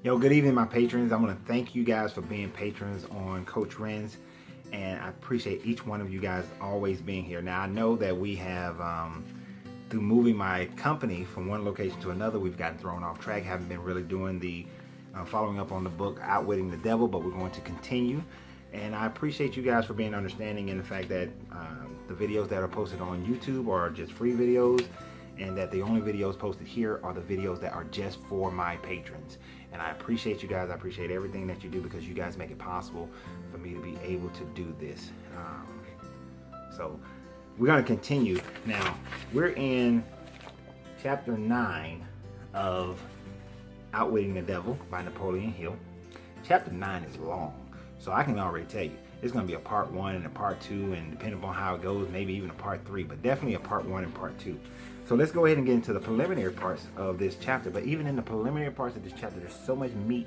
Yo, good evening, my patrons. I want to thank you guys for being patrons on Coach Ren's, and I appreciate each one of you guys always being here. Now, I know that we have, through moving my company from one location to another, we've gotten thrown off track. Haven't been really doing the following up on the book Outwitting the Devil, but we're going to continue. And I appreciate you guys for being understanding in the fact that the videos that are posted on YouTube are just free videos, and that the only videos posted here are the videos that are just for my patrons. And I appreciate you guys. I appreciate everything that you do, because you guys make it possible for me to be able to do this. So we're going to continue. Now, we're in chapter 9 of Outwitting the Devil by Napoleon Hill. Chapter 9 is long, so I can already tell you it's going to be a part 1 and a part 2, and depending on how it goes, maybe even a part 3, but definitely a part 1 and part 2. So let's go ahead and get into the preliminary parts of this chapter. But even in the preliminary parts of this chapter, there's so much meat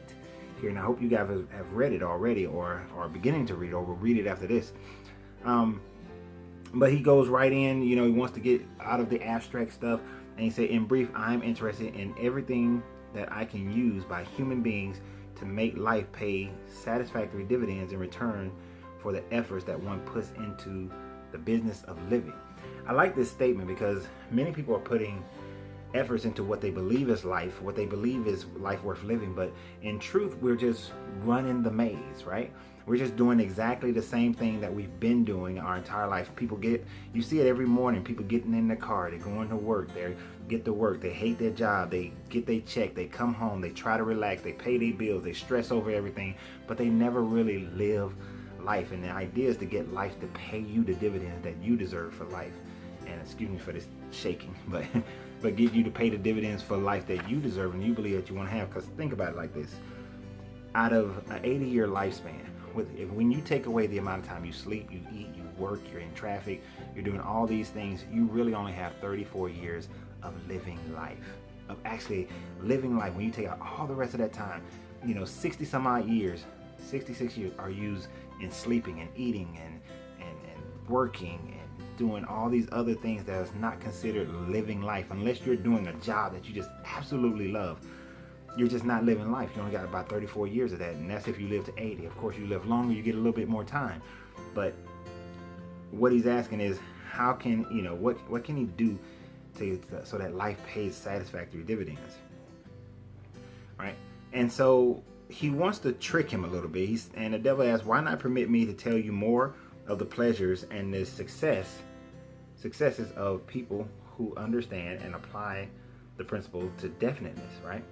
here, and I hope you guys have read it already, or are beginning to read it, or will read it after this. But he goes right in, he wants to get out of the abstract stuff, and he said, in brief, I'm interested in everything that I can use by human beings to make life pay satisfactory dividends in return for the efforts that one puts into the business of living. I like this statement because many people are putting efforts into what they believe is life, what they believe is life worth living, but in truth, we're just running the maze, right? We're just doing exactly the same thing that we've been doing our entire life. You see it every morning, people getting in the car, they're going to work, they get to work, they hate their job, they get their check, they come home, they try to relax, they pay their bills, they stress over everything, but they never really live life. And the idea is to get life to pay you the dividends that you deserve for life. And excuse me for this shaking, but get you to pay the dividends for life that you deserve and you believe that you want to have. Because think about it like this: out of an 80-year lifespan, when you take away the amount of time you sleep, you eat, you work, you're in traffic, you're doing all these things, you really only have 34 years of living life, of actually living life. When you take out all the rest of that time, 60 some odd years, 66 years are used in sleeping and eating and working and doing all these other things that is not considered living life. Unless you're doing a job that you just absolutely love, you're just not living life. You only got about 34 years of that, and that's if you live to 80. Of course, you live longer, you get a little bit more time. But what he's asking is, how can what can he do so that life pays satisfactory dividends, right? And so he wants to trick him a little bit. And the devil asks, why not permit me to tell you more of the pleasures and the successes of people who understand and apply the principle to definiteness, right?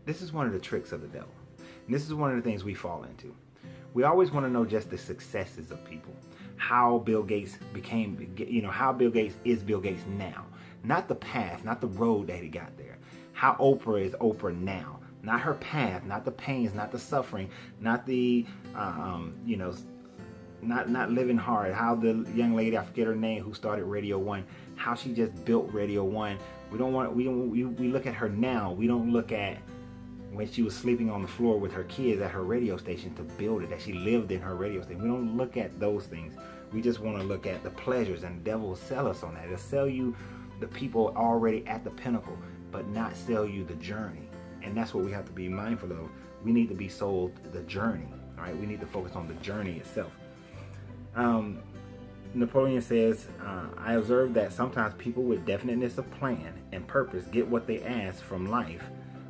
This is one of the tricks of the devil. And this is one of the things we fall into. We always want to know just the successes of people. How Bill Gates how Bill Gates is Bill Gates now. Not the path, not the road that he got there. How Oprah is Oprah now. Not her path, not the pains, not the suffering, not the, not living hard. How the young lady, I forget her name, who started Radio 1, how she just built Radio 1. We look at her now. We don't look at when she was sleeping on the floor with her kids at her radio station to build it, that she lived in her radio station. We don't look at those things. We just want to look at the pleasures, and the devil will sell us on that. It'll sell you the people already at the pinnacle, but not sell you the journey. And that's what we have to be mindful of. We need to be sold the journey, all right? We need to focus on the journey itself. Napoleon says, I observe that sometimes people with definiteness of plan and purpose get what they ask from life,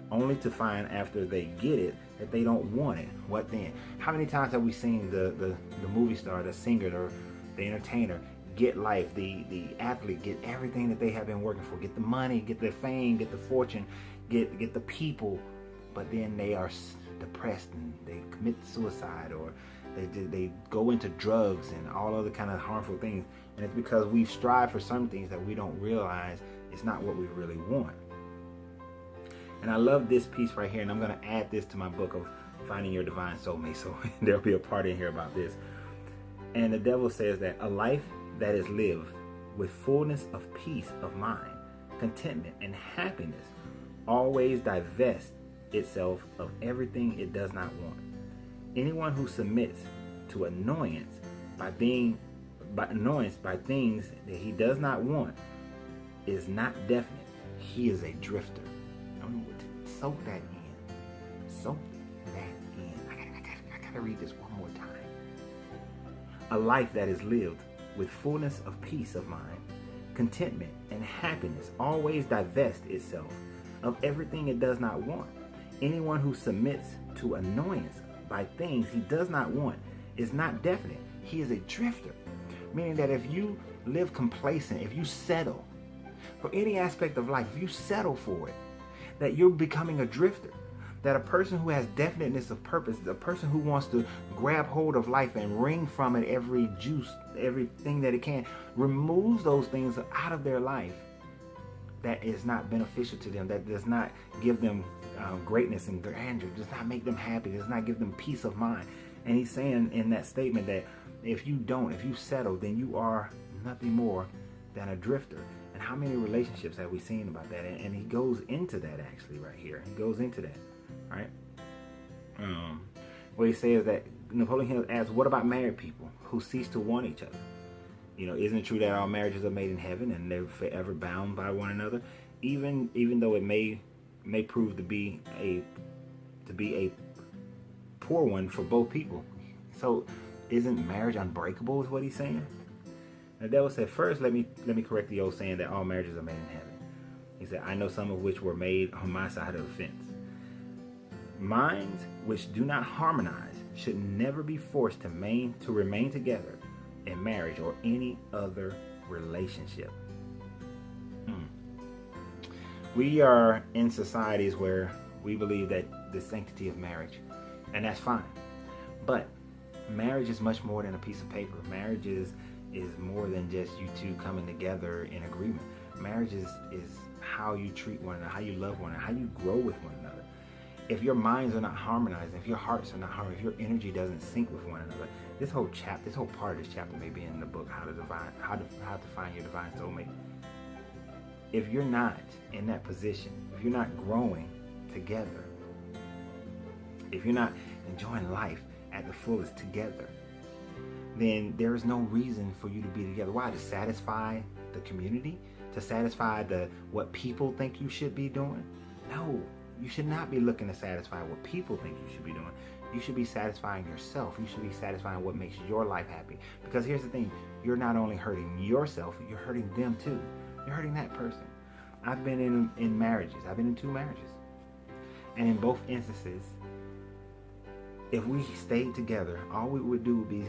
only to find after they get it that they don't want it. What then? How many times have we seen the movie star, the singer, the entertainer get life, the athlete get everything that they have been working for, get the money, get the fame, get the fortune, get the people, but then they are depressed and they commit suicide, or they go into drugs and all other kind of harmful things. And it's because we've strived for some things that we don't realize it's not what we really want. And I love this piece right here, and I'm going to add this to my book of Finding Your Divine Soulmate, so there'll be a part in here about this. And the devil says that a life that is lived with fullness of peace of mind, contentment, and happiness always divests itself of everything it does not want. Anyone who submits to annoyance by things that he does not want is not definite. He is a drifter. I mean, soak that in. Soak that in. I gotta read this one more time. A life that is lived with fullness of peace of mind, contentment, and happiness always divests itself of everything it does not want. Anyone who submits to annoyance by things he does not want is not definite. He is a drifter. Meaning that if you live complacent, if you settle for any aspect of life, if you settle for it, that you're becoming a drifter. That a person who has definiteness of purpose, a person who wants to grab hold of life and wring from it every juice, everything that it can, removes those things out of their life that is not beneficial to them, that does not give them greatness and grandeur, does not make them happy, does not give them peace of mind. And he's saying in that statement that if you settle, then you are nothing more than a drifter. And how many relationships have we seen about that? And he goes into that actually right here. He goes into that, right? What he says that Napoleon Hill asks, what about married people who cease to want each other? You know, isn't it true that all marriages are made in heaven and they're forever bound by one another? Even though it may prove to be a poor one for both people. So isn't marriage unbreakable is what he's saying? The devil said, first, let me correct the old saying that all marriages are made in heaven. He said, I know some of which were made on my side of the fence. Minds which do not harmonize should never be forced to remain together in marriage or any other relationship. We are in societies where we believe that the sanctity of marriage, and that's fine. But marriage is much more than a piece of paper. Marriage is more than just you two coming together in agreement. Marriage is how you treat one another, how you love one another, how you grow with one another. If your minds are not harmonizing, if your hearts are not harmonizing, if your energy doesn't sync with one another, this whole part of this chapter may be in the book, how to find your divine soulmate. If you're not in that position, if you're not growing together, if you're not enjoying life at the fullest together, then there is no reason for you to be together. Why? To satisfy the community? To satisfy what people think you should be doing? No, you should not be looking to satisfy what people think you should be doing. You should be satisfying yourself. You should be satisfying what makes your life happy. Because here's the thing, you're not only hurting yourself, you're hurting them too. You're hurting that person. I've been in marriages. I've been in 2 marriages. And in both instances, if we stayed together, all we would do would be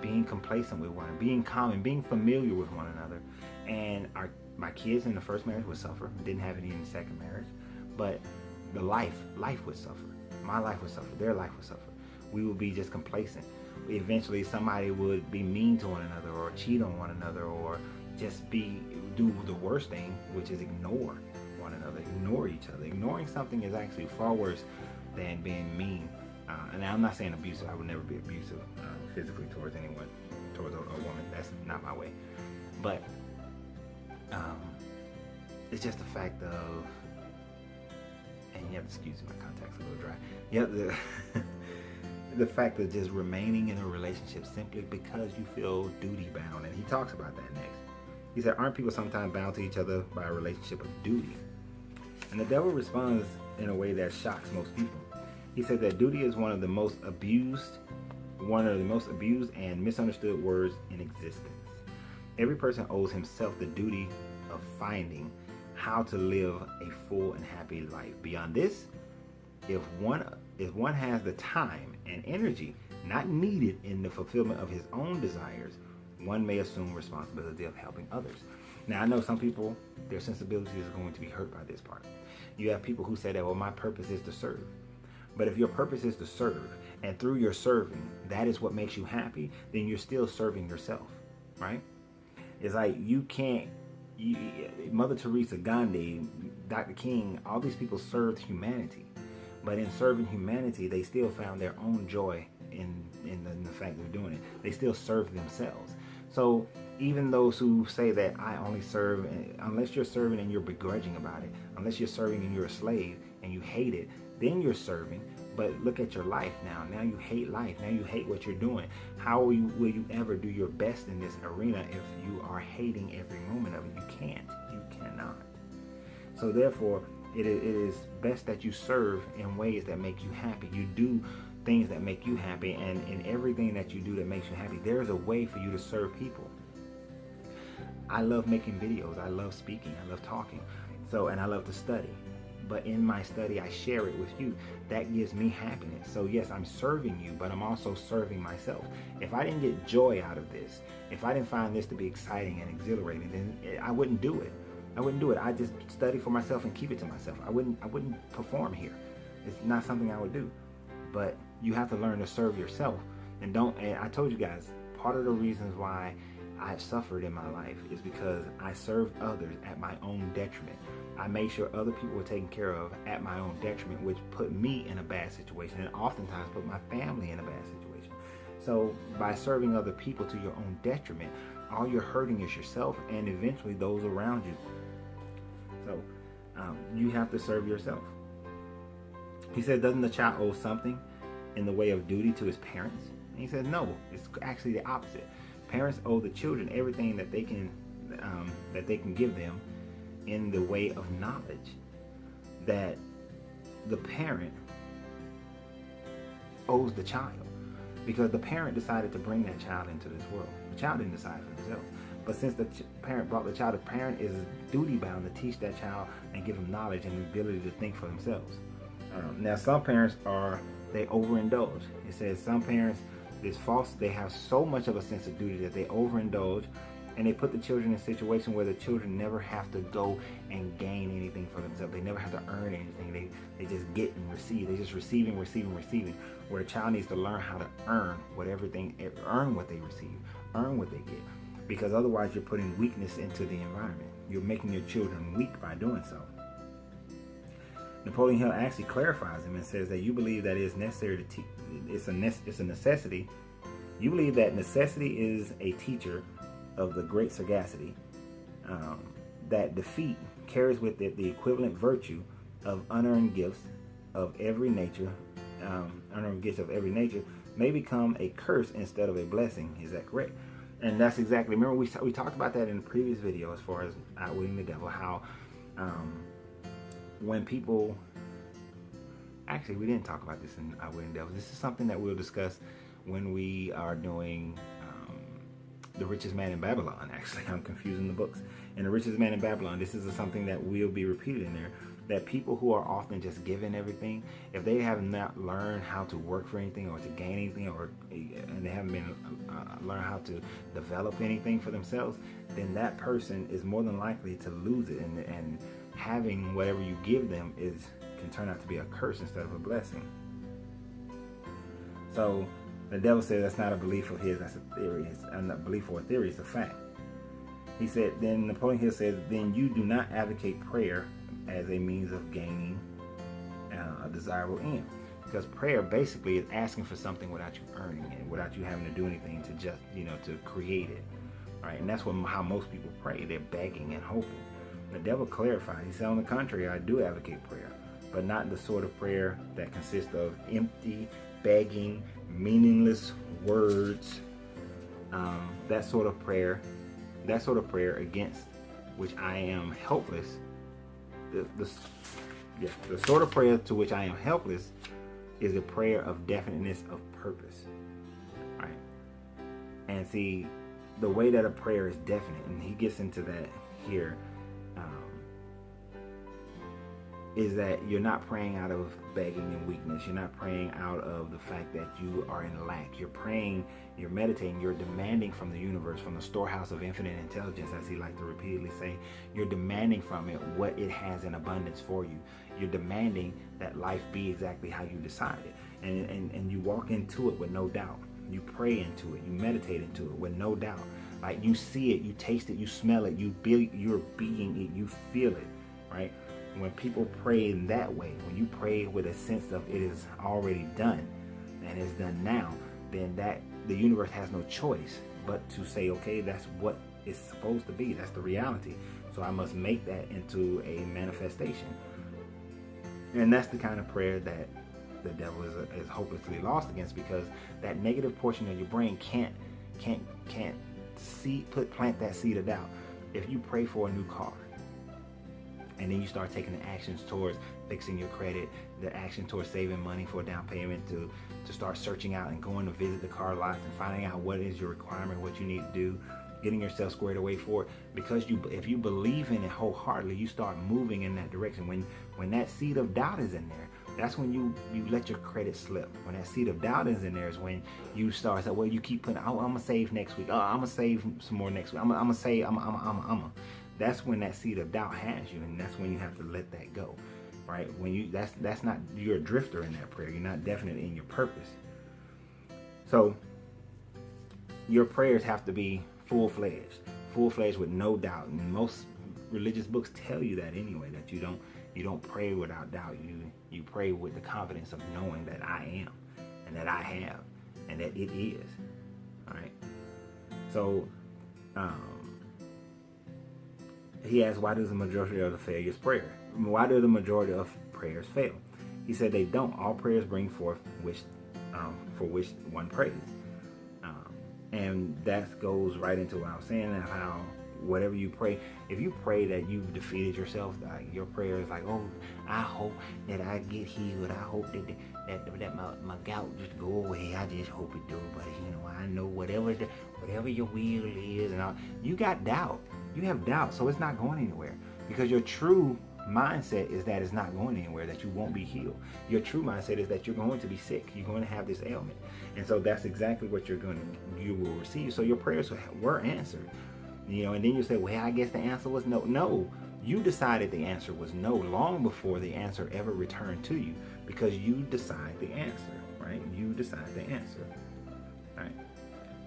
being complacent with one another, being common, being familiar with one another. And my kids in the first marriage would suffer. Didn't have any in the second marriage. But the life would suffer. My life would suffer. Their life would suffer. We would be just complacent. Eventually somebody would be mean to one another or cheat on one another or just do the worst thing, which is ignore one another, ignore each other. Ignoring something is actually far worse than being mean. And I'm not saying abusive. I would never be abusive physically towards anyone, towards a woman. That's not my way. But it's just the fact of, and you have to excuse me, my contact's a little dry. Yeah, the fact of just remaining in a relationship simply because you feel duty bound. And he talks about that next. He said, aren't people sometimes bound to each other by a relationship of duty? And the devil responds in a way that shocks most people. He said that duty is one of the most abused and misunderstood words in existence. Every person owes himself the duty of finding how to live a full and happy life. Beyond this, if one has the time and energy not needed in the fulfillment of his own desires, one may assume responsibility of helping others. Now, I know some people, their sensibility is going to be hurt by this part. You have people who say that, well, my purpose is to serve. But if your purpose is to serve, and through your serving, that is what makes you happy, then you're still serving yourself, right? It's like Mother Teresa, Gandhi, Dr. King, all these people served humanity. But in serving humanity, they still found their own joy in the fact of doing it. They still served themselves. So even those who say that I only serve, unless you're serving and you're begrudging about it, unless you're serving and you're a slave and you hate it, then you're serving. But look at your life now. Now you hate life. Now you hate what you're doing. How will you ever do your best in this arena if you are hating every moment of it? You can't. You cannot. So therefore, It is best that you serve in ways that make you happy. You do things that make you happy, and in everything that you do that makes you happy, there's a way for you to serve people. I love making videos. I love speaking. I love talking. And I love to study. But in my study, I share it with you. That gives me happiness. So yes, I'm serving you, but I'm also serving myself. If I didn't get joy out of this, if I didn't find this to be exciting and exhilarating, then I wouldn't do it. I just study for myself and keep it to myself. I wouldn't perform here. It's not something I would do. But you have to learn to serve yourself. And I told you guys, part of the reasons why I've suffered in my life is because I served others at my own detriment. I made sure other people were taken care of at my own detriment, which put me in a bad situation and oftentimes put my family in a bad situation. So by serving other people to your own detriment, all you're hurting is yourself and eventually those around you. So you have to serve yourself. He said, doesn't the child owe something in the way of duty to his parents? And he said, no, it's actually the opposite. Parents owe the children everything that they can give them in the way of knowledge that the parent owes the child, because the parent decided to bring that child into this world. The child didn't decide for themselves. But since the parent brought the child, the parent is duty bound to teach that child and give them knowledge and the ability to think for themselves. Now, some parents they overindulge. It says some parents, they have so much of a sense of duty that they overindulge, and they put the children in a situation where the children never have to go and gain anything for themselves. They never have to earn anything. They just get and receive. They just receiving. Where a child needs to learn how to earn what they receive, earn what they get, because otherwise you're putting weakness into the environment. You're making your children weak by doing so. Napoleon Hill actually clarifies him and says that you believe that it is necessary to teach. It's a necessity. You believe that necessity is a teacher of the great sagacity. That defeat carries with it the equivalent virtue of unearned gifts of every nature. Unearned gifts of every nature may become a curse instead of a blessing. Is that correct? And that's exactly. Remember we talked about that in the previous video as far as outwitting the devil. How when people, actually we didn't talk about this in Outwitting the Devil. This is something that we'll discuss when we are doing The Richest Man in Babylon. Actually, I'm confusing the books. In The Richest Man in Babylon, this is something that will be repeated in there, that people who are often just given everything, if they have not learned how to work for anything or to gain anything, and they haven't been learn how to develop anything for themselves, then that person is more than likely to lose it, and having whatever you give them can turn out to be a curse instead of a blessing. So the devil says that's not a belief of his, that's a theory. It's not a belief or a theory, it's a fact. He said, then Napoleon Hill says, then you do not advocate prayer as a means of gaining a desirable end. Because prayer basically is asking for something without you earning it, without you having to do anything to just, to create it. Right? And that's how most people pray. They're begging and hoping. The devil clarified. He said, on the contrary, I do advocate prayer, but not the sort of prayer that consists of empty, begging, meaningless words. That sort of prayer against which I am helpless. The sort of prayer to which I am helpless is a prayer of definiteness of purpose. Right? And see, the way that a prayer is definite, and he gets into that here, is that you're not praying out of begging and weakness. You're not praying out of the fact that you are in lack. You're praying, you're meditating, you're demanding from the universe, from the storehouse of infinite intelligence, as he liked to repeatedly say. You're demanding from it what it has in abundance for you. You're demanding that life be exactly how you decided. And you walk into it with no doubt. You pray into it. You meditate into it with no doubt. Like, you see it, you taste it, you smell it, you're being it, you feel it, right? When people pray in that way, when you pray with a sense of it is already done and it's done now, then the universe has no choice but to say, okay, that's what it's supposed to be. That's the reality. So I must make that into a manifestation. And that's the kind of prayer that the devil is hopelessly lost against, because that negative portion of your brain can't plant that seed of doubt. If you pray for a new car, And then you start taking the actions towards fixing your credit, the action towards saving money for a down payment, to start searching out and going to visit the car lots and finding out what is your requirement, what you need to do, getting yourself squared away for it. Because if you believe in it wholeheartedly, you start moving in that direction. When that seed of doubt is in there, that's when you let your credit slip. When that seed of doubt is in there is when you start saying, well, you keep putting, I'm gonna save next week. Oh, I'm gonna save some more next week. I'm gonna save. That's when that seed of doubt has you, and that's when you have to let that go, right? When that's not, you're a drifter in that prayer. You're not definite in your purpose. So your prayers have to be full-fledged with no doubt. And most religious books tell you that anyway, that you don't pray without doubt. You pray with the confidence of knowing that I am, and that I have, and that it is. All right. So he asked, why does the majority of the failures prayer? Why do the majority of prayers fail? He said they don't. All prayers bring forth for which one prays. And that goes right into what I was saying, how whatever you pray, if you pray that you've defeated yourself, like your prayer is like, oh, I hope that I get healed. I hope that my gout just go away. I just hope it do. But I know whatever your will is, and all, you got doubt. You have doubt, so it's not going anywhere. Because your true mindset is that it's not going anywhere, that you won't be healed. Your true mindset is that you're going to be sick. You're going to have this ailment. And so that's exactly what you will receive. So your prayers were answered. And then you say, well, I guess the answer was no. No, you decided the answer was no long before the answer ever returned to you, because you decide the answer, right? You decide the answer, right?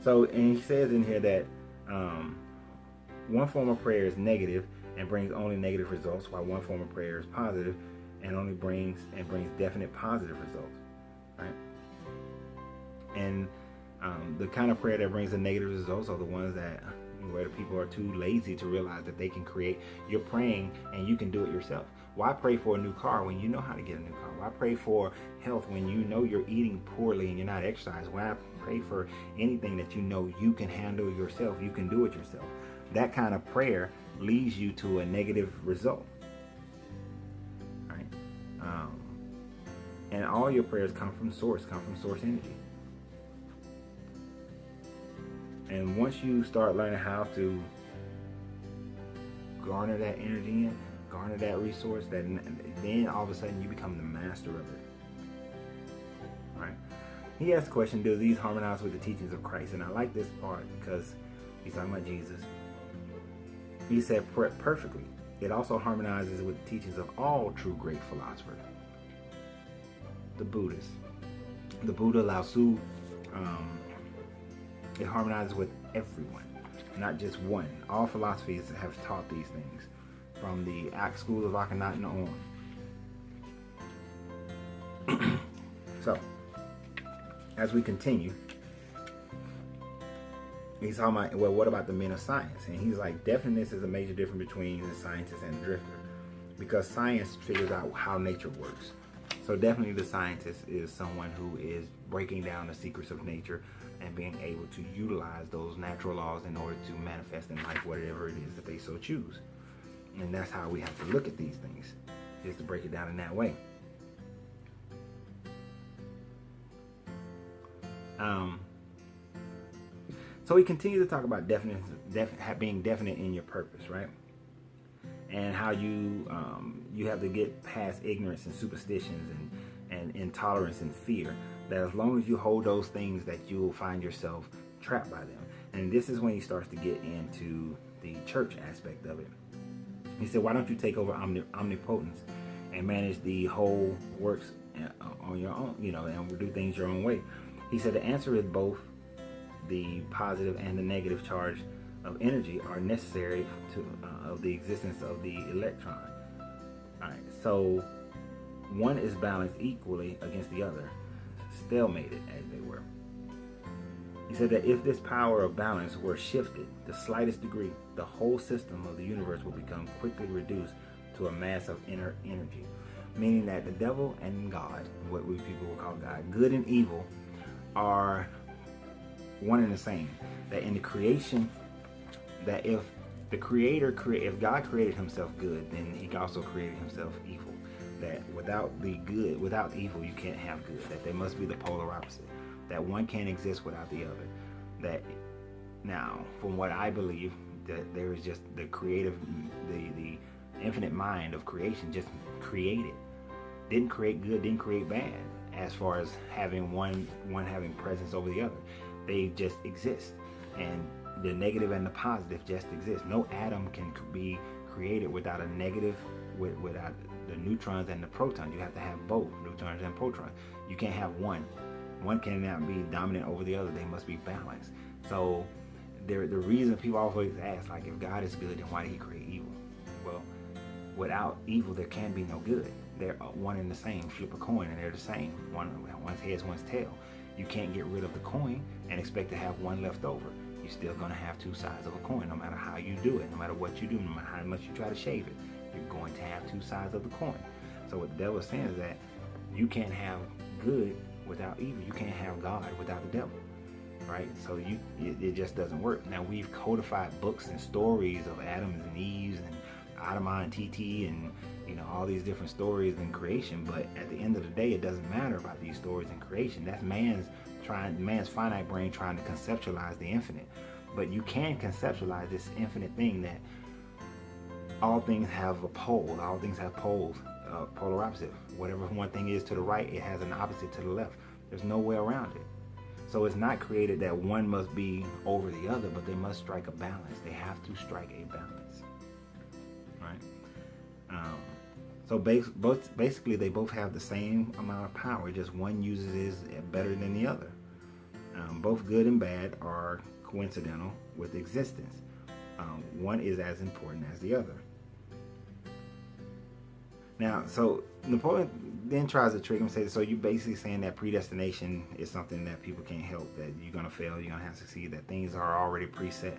So, and he says in here that one form of prayer is negative and brings only negative results, while one form of prayer is positive and only brings definite positive results, right? And the kind of prayer that brings the negative results are the ones where the people are too lazy to realize that they can create. You're praying and you can do it yourself. Why pray for a new car when you know how to get a new car? Why pray for health when you know you're eating poorly and you're not exercising? Why pray for anything that you know you can handle yourself? You can do it yourself. That kind of prayer leads you to a negative result, right? And all your prayers come from source energy. And once you start learning how to garner that energy in, garner that resource, then all of a sudden you become the master of it. All right. He asked the question, do these harmonize with the teachings of Christ? And I like this part because he's talking about Jesus. He said perfectly. It also harmonizes with the teachings of all true great philosophers. The Buddhists. The Buddha, Lao Tzu, it harmonizes with everyone, not just one. All philosophies have taught these things, from the school of Akhenaten on. So, as we continue, he's talking about, well, what about the men of science? And he's like, definiteness is a major difference between the scientist and the drifter, because science figures out how nature works. So definitely the scientist is someone who is breaking down the secrets of nature and being able to utilize those natural laws in order to manifest in life whatever it is that they so choose. And that's how we have to look at these things, is to break it down in that way. So we continue to talk about being definite in your purpose, right? And how you have to get past ignorance and superstitions and intolerance and fear. That as long as you hold those things, that you will find yourself trapped by them. And this is when he starts to get into the church aspect of it. He said, why don't you take over omnipotence and manage the whole works on your own, and do things your own way? He said the answer is both the positive and the negative charge of energy are necessary of the existence of the electron. All right, so one is balanced equally against the other, stalemated as they were. He said that if this power of balance were shifted the slightest degree, the whole system of the universe will become quickly reduced to a mass of inner energy. Meaning that the devil and God, what we people will call God, good and evil, are one and the same. That in the creation, that if the creator, if God created himself good, then he also created himself evil. That without the good, without evil, you can't have good. That they must be the polar opposite. That one can't exist without the other. That now, from what I believe, that there is just the creative, the infinite mind of creation just created. Didn't create good, didn't create bad. As far as having one having presence over the other, they just exist, and the negative and the positive just exist. No atom can be created without a negative, without the neutrons and the protons. You have to have both neutrons and protons. You can't have one. One cannot be dominant over the other. They must be balanced. So the reason people always ask, like, if God is good, then why did he create evil? Well, without evil, there can be no good. They're one and the same. Flip a coin and they're the same. One's heads, one's tail. You can't get rid of the coin and expect to have one left over. You're still going to have two sides of a coin, no matter how you do it, no matter what you do, no matter how much you try to shave it. You're going to have two sides of the coin. So what the devil is saying is that you can't have good without evil. You can't have God without the devil, right? So it just doesn't work. Now, we've codified books and stories of Adams and Eves and Adama and TT and all these different stories in creation, but at the end of the day, it doesn't matter about these stories in creation. That's man's finite brain trying to conceptualize the infinite. But you can conceptualize this infinite thing that all things have a pole. All things have poles, polar opposite. Whatever one thing is to the right, it has an opposite to the left. There's no way around it. So it's not created that one must be over the other, but they must strike a balance. They have to strike a balance, right? So basically, they both have the same amount of power. Just one uses it better than the other. Both good and bad are coincidental with existence. One is as important as the other. Now, so Napoleon then tries to trick him and say, so you're basically saying that predestination is something that people can't help, that you're going to fail, you're going to have to succeed, that things are already preset.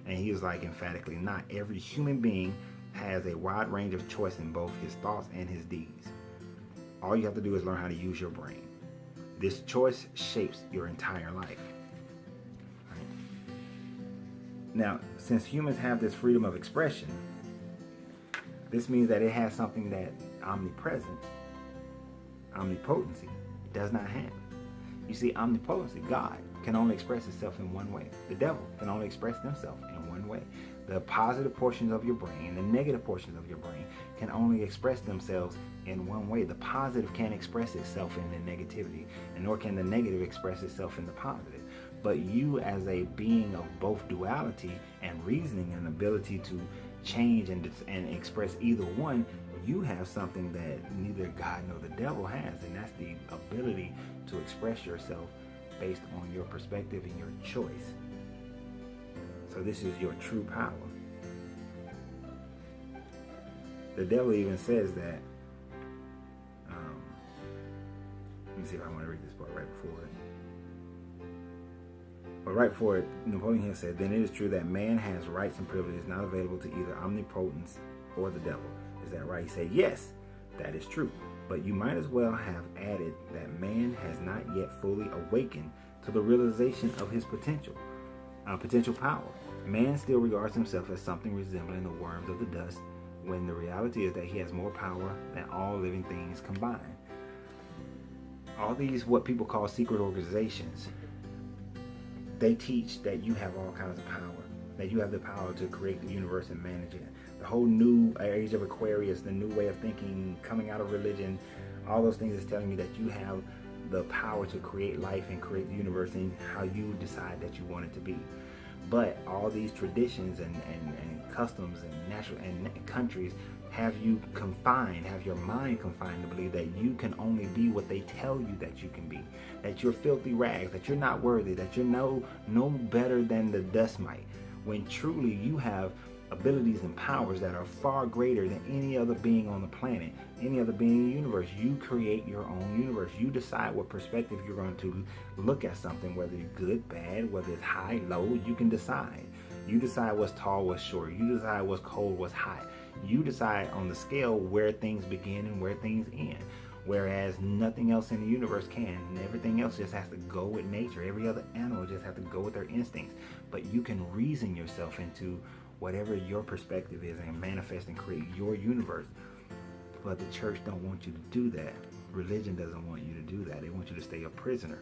And he was like, emphatically not. Every human being has a wide range of choice in both his thoughts and his deeds. All you have to do is learn how to use your brain. This choice shapes your entire life. Right? Now, since humans have this freedom of expression, this means that it has something that omnipresence, omnipotency, does not have. You see, omnipotency, God, can only express itself in one way. The devil can only express themselves in one way. The positive portions of your brain, the negative portions of your brain can only express themselves in one way. The positive can't express itself in the negativity, and nor can the negative express itself in the positive. But you, as a being of both duality and reasoning and ability to change and express either one, you have something that neither God nor the devil has, and that's the ability to express yourself based on your perspective and your choice. So this is your true power. The devil even says that, let me see if I want to read this part right before it. But right before it, Napoleon Hill said, then it is true that man has rights and privileges not available to either omnipotence or the devil. Is that right? He said, yes, that is true. But you might as well have added that man has not yet fully awakened to the realization of his potential power. Man still regards himself as something resembling the worms of the dust, when the reality is that he has more power than all living things combined. All these, what people call secret organizations, they teach that you have all kinds of power, that you have the power to create the universe and manage it. The whole new age of Aquarius, the new way of thinking, coming out of religion, all those things is telling you that you have the power to create life and create the universe and how you decide that you want it to be. But all these traditions and customs and natural and countries have you confined, have your mind confined to believe that you can only be what they tell you that you can be, that you're filthy rags, that you're not worthy, that you're no better than the dust mite, when truly you have abilities and powers that are far greater than any other being on the planet, any other being in the universe. You create your own universe. You decide what perspective you're going to look at something, whether it's good, bad, whether it's high, low. You can decide. You decide what's tall, what's short. You decide what's cold, what's hot. You decide on the scale where things begin and where things end. Whereas nothing else in the universe can. Everything else just has to go with nature. Every other animal just has to go with their instincts. But you can reason yourself into whatever your perspective is and manifest and create your universe. But the church don't want you to do that. Religion doesn't want you to do that. They want you to stay a prisoner.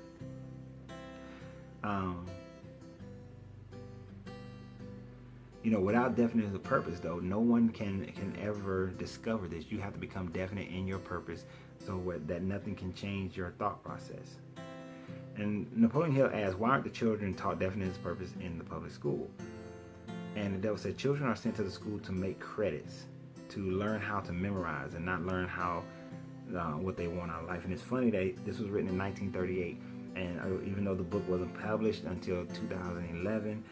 Without definition of purpose, though, no one can ever discover this. You have to become definite in your purpose so that nothing can change your thought process. And Napoleon Hill asked, why aren't the children taught definition of purpose in the public school? And the devil said, children are sent to the school to make credits, to learn how to memorize and not learn how what they want out of life. And it's funny that this was written in 1938, and even though the book wasn't published until 2011,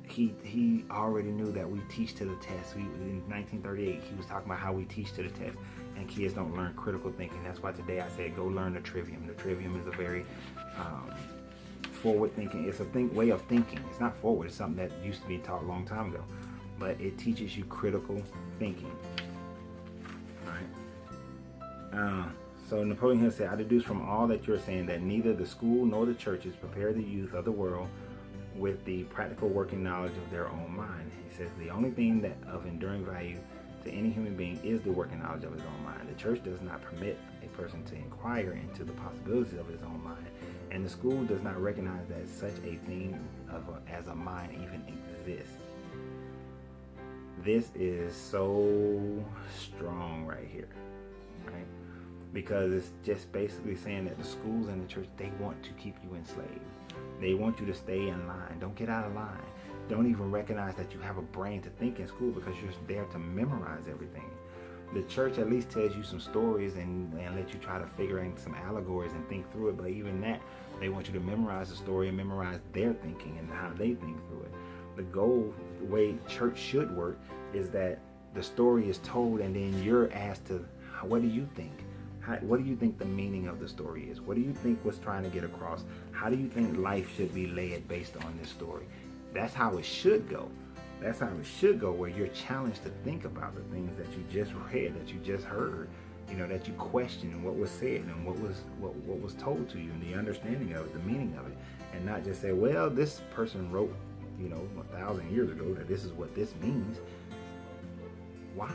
he already knew that we teach to the test. In 1938, he was talking about how we teach to the test, and kids don't learn critical thinking. That's why today I said go learn the trivium. The trivium is a very forward thinking. It's a way of thinking. It's not forward. It's something that used to be taught a long time ago, but it teaches you critical thinking. All right. So Napoleon Hill said, I deduce from all that you're saying that neither the school nor the churches prepare the youth of the world with the practical working knowledge of their own mind. He says the only thing that of enduring value to any human being is the working knowledge of his own mind. The church does not permit a person to inquire into the possibilities of his own mind, and the school does not recognize that such a thing as a mind even exists. This is so strong right here, right? Because it's just basically saying that the schools and the church, they want to keep you enslaved. They want you to stay in line. Don't get out of line. Don't even recognize that you have a brain to think in school because you're there to memorize everything. The church at least tells you some stories and let you try to figure in some allegories and think through it. But even that, they want you to memorize the story and memorize their thinking and how they think through it. The goal, the way church should work, is that the story is told and then you're asked to, what do you think? What do you think the meaning of the story is? What do you think was trying to get across? How do you think life should be led based on this story? That's how it should go. That's how it should go, where you're challenged to think about the things that you just read, that you just heard, that you question what was said and what was told to you and the understanding of it, the meaning of it, and not just say, well, this person wrote, 1,000 years ago that this is what this means. Why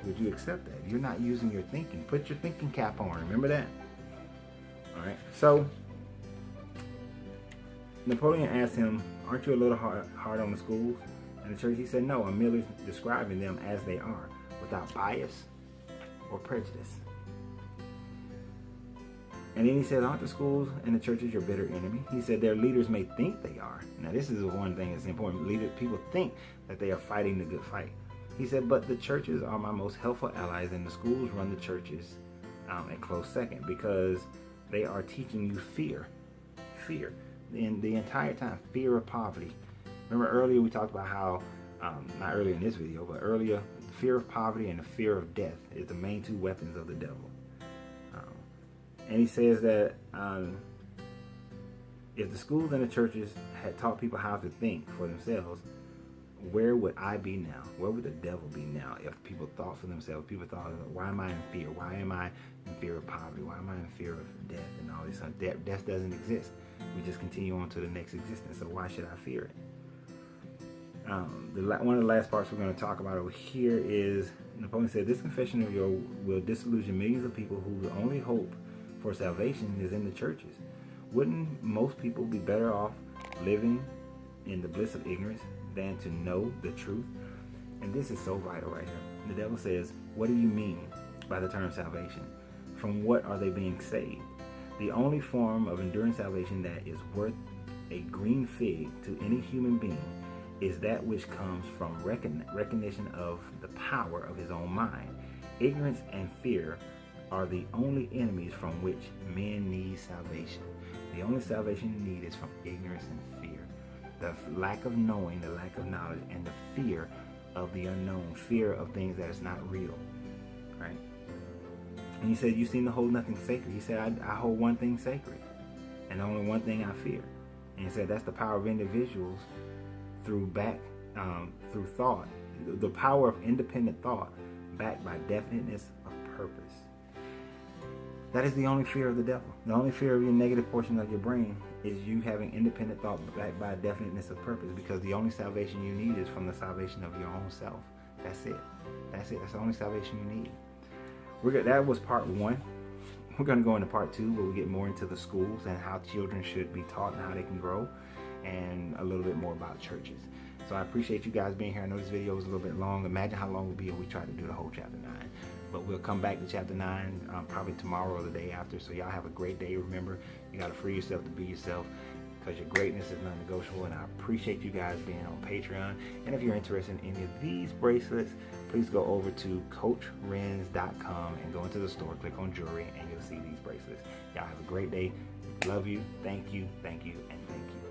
would you accept that? You're not using your thinking. Put your thinking cap on. Remember that. All right. So Napoleon asked him, aren't you a little hard on the schools and the church? He said, no, I'm merely describing them as they are, without bias or prejudice. And then he said, aren't the schools and the churches your bitter enemy? He said, their leaders may think they are. Now, this is the one thing that's important. People think that they are fighting the good fight. He said, but the churches are my most helpful allies, and the schools run the churches at close second, because they are teaching you fear. In the entire time, fear of poverty. Remember earlier we talked about how, not earlier in this video, but earlier, the fear of poverty and the fear of death is the main two weapons of the devil. And he says that if the schools and the churches had taught people how to think for themselves, where would I be now? Where would the devil be now if people thought for themselves? People thought, why am I in fear? Why am I in fear of poverty? Why am I in fear of death and all this stuff? Death doesn't exist. We just continue on to the next existence. So why should I fear it? One of the last parts we're going to talk about over here is, Napoleon said, this confession of yours will disillusion millions of people whose only hope for salvation is in the churches. Wouldn't most people be better off living in the bliss of ignorance than to know the truth? And this is so vital right here. The devil says, what do you mean by the term salvation? From what are they being saved? The only form of enduring salvation that is worth a green fig to any human being is that which comes from recognition of the power of his own mind. Ignorance and fear are the only enemies from which men need salvation. The only salvation you need is from ignorance and fear. The lack of knowing, the lack of knowledge, and the fear of the unknown, fear of things that is not real, right? And he said, you seem to hold nothing sacred. He said, I hold one thing sacred, and only one thing I fear. And he said, that's the power of individuals through thought, the power of independent thought backed by definiteness of purpose. That is the only fear of the devil. The only fear of your negative portion of your brain is you having independent thought backed by definiteness of purpose, because the only salvation you need is from the salvation of your own self. That's it. That's it. That's the only salvation you need. That was part 1. We're going to go into part 2, where we get more into the schools and how children should be taught and how they can grow, and a little bit more about churches. So I appreciate you guys being here. I know this video was a little bit long. Imagine how long it would be if we tried to do the whole chapter 9. But we'll come back to chapter 9 probably tomorrow or the day after. So y'all have a great day. Remember, you got to free yourself to be yourself, because your greatness is non-negotiable. And I appreciate you guys being on Patreon. And if you're interested in any of these bracelets, please go over to CoachRenz.com and go into the store, click on jewelry, and you'll see these bracelets. Y'all have a great day. Love you. Thank you. Thank you. And thank you.